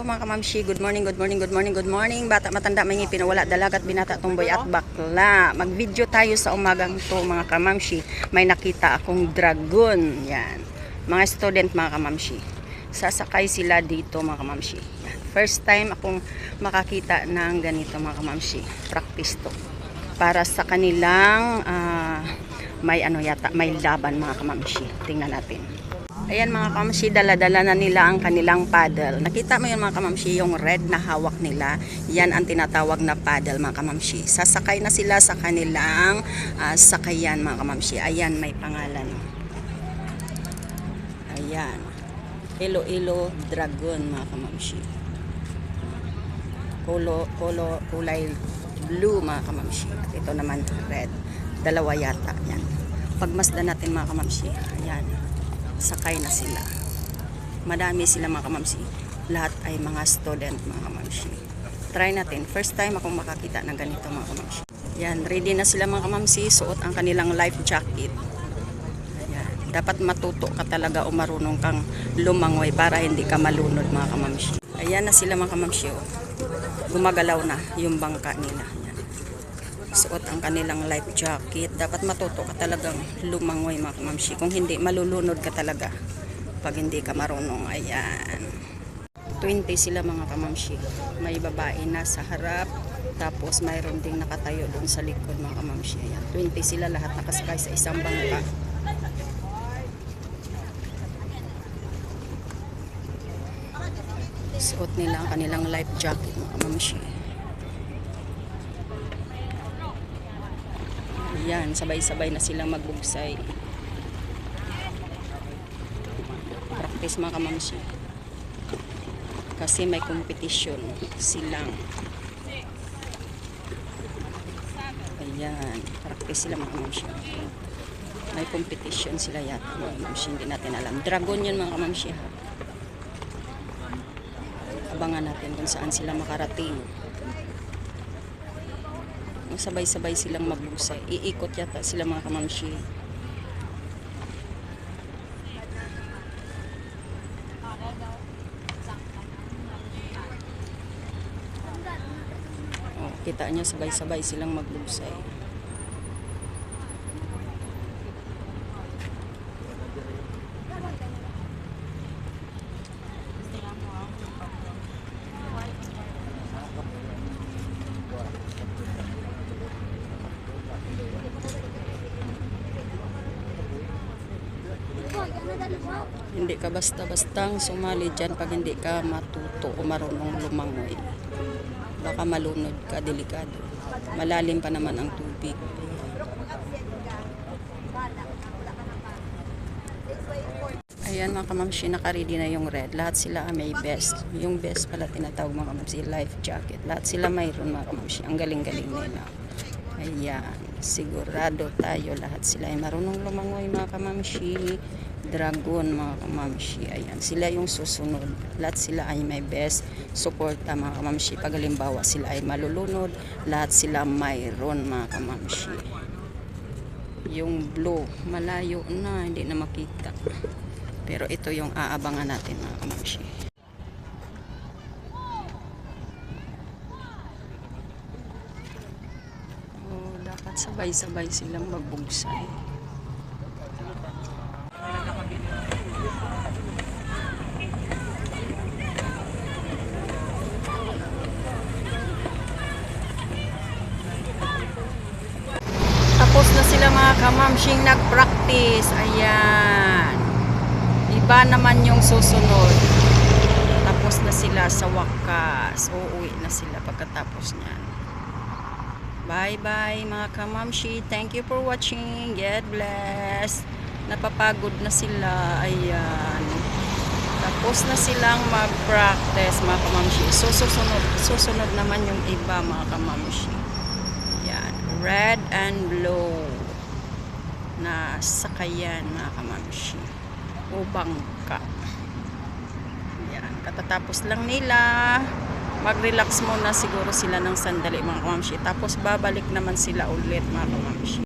Hello mga kamamshi, good morning, good morning, good morning, good morning. Bata, matanda, may ngipin, wala, dalagat, binata, tumboy at bakla. Mag-video tayo sa umagang to mga kamamshi. May nakita akong dragon. Yan. Mga student mga kamamshi. Sasakay sila dito mga kamamshi. Yan. First time akong makakita ng ganito mga kamamshi. Practice to. Para sa kanilang may ano yata, may laban mga kamamshi. Tingnan natin. Ayan mga kamamshi, dala-dala na nila ang kanilang paddle. Nakita mo yun mga kamamshi, yung red na hawak nila. Yan ang tinatawag na paddle mga kamamshi. Sasakay na sila sa kanilang sakayan mga kamamshi. Ayan, may pangalan. Ayan. Iloilo Dragon mga kamamshi. Kulay blue mga kamamshi. Ito naman red. Dalawa yata. Yan. Pagmasdan natin mga kamamshi. Ayan. Sakay na sila. Madami sila mga kamamshi. Lahat ay mga student mga kamamshi. Try natin. First time akong makakita ng ganito mga kamamshi. Yan, ready na sila mga kamamshi. Suot ang kanilang life jacket. Ayan. Dapat matuto ka talaga o marunong kang lumangoy para hindi ka malunod mga kamamshi. Ayan na sila mga kamamshi. Gumagalaw na yung bangka nila. Suot ang kanilang life jacket. Dapat matuto ka talagang lumangoy mga kamamshi. Kung hindi, malulunod ka talaga pag hindi ka marunong. Ayan. 20 sila mga kamamshi. May babae na sa harap. Tapos mayroon ding nakatayo doon sa likod mga kamamshi. Ayan. 20 sila lahat nakasakay sa isang bangka. Suot nila ang kanilang life jacket mga kamamshi. Yan, sabay-sabay na silang magbugsay. Practice mga kamamshi. Kasi may competition silang. Ayan, practice sila mga kamamshi. May competition sila yata mga kamamshi, hindi natin alam. Dragon yun mga kamamshi ha. Abangan natin kung saan sila makarating. Sabay-sabay silang magbugsay. Iikot yata sila mga kamamshi. Oh, kita niya sabay-sabay silang magbugsay. Hindi ka basta-bastang sumali dyan pag hindi ka matuto o marunong lumangoy. Baka malunod ka, delikado. Malalim pa naman ang tubig. Ayan mga kamamshi, naka-ready na yung red. Lahat sila may vest. Yung vest pala tinatawag mga kamamshi, life jacket. Lahat sila mayroon mga kamamshi. Ang galing-galing nila. Ayan, sigurado tayo lahat sila ay marunong lumangoy mga kamamshi. Dragon mga kamamshi. Ayan, sila yung susunod. Lahat sila ay may best suporta mga kamamshi. Pag halimbawa sila ay malulunod, lahat sila mayroon mga kamamshi. Yung blue, malayo na, hindi na makita. Pero ito yung aabangan natin mga kamamshi. Oh, dapat sabay-sabay silang magbugsay. Tapos na sila mga kamamshing nag-practice. Ayan. Iba naman yung susunod. Tapos na sila sa wakas. Uuwi na sila pagkatapos niyan. Bye-bye mga kamamshi. Thank you for watching. God bless. Napapagod na sila. Ayan. Tapos na silang mag-practice mga kamamshi. Susunod naman yung iba mga kamamshi. Red and blue na sakayan mga kamamshi o bangka. Yan, katatapos lang nila, mag-relax muna siguro sila ng sandali mga kamamshi, tapos babalik naman sila ulit mga kamamshi.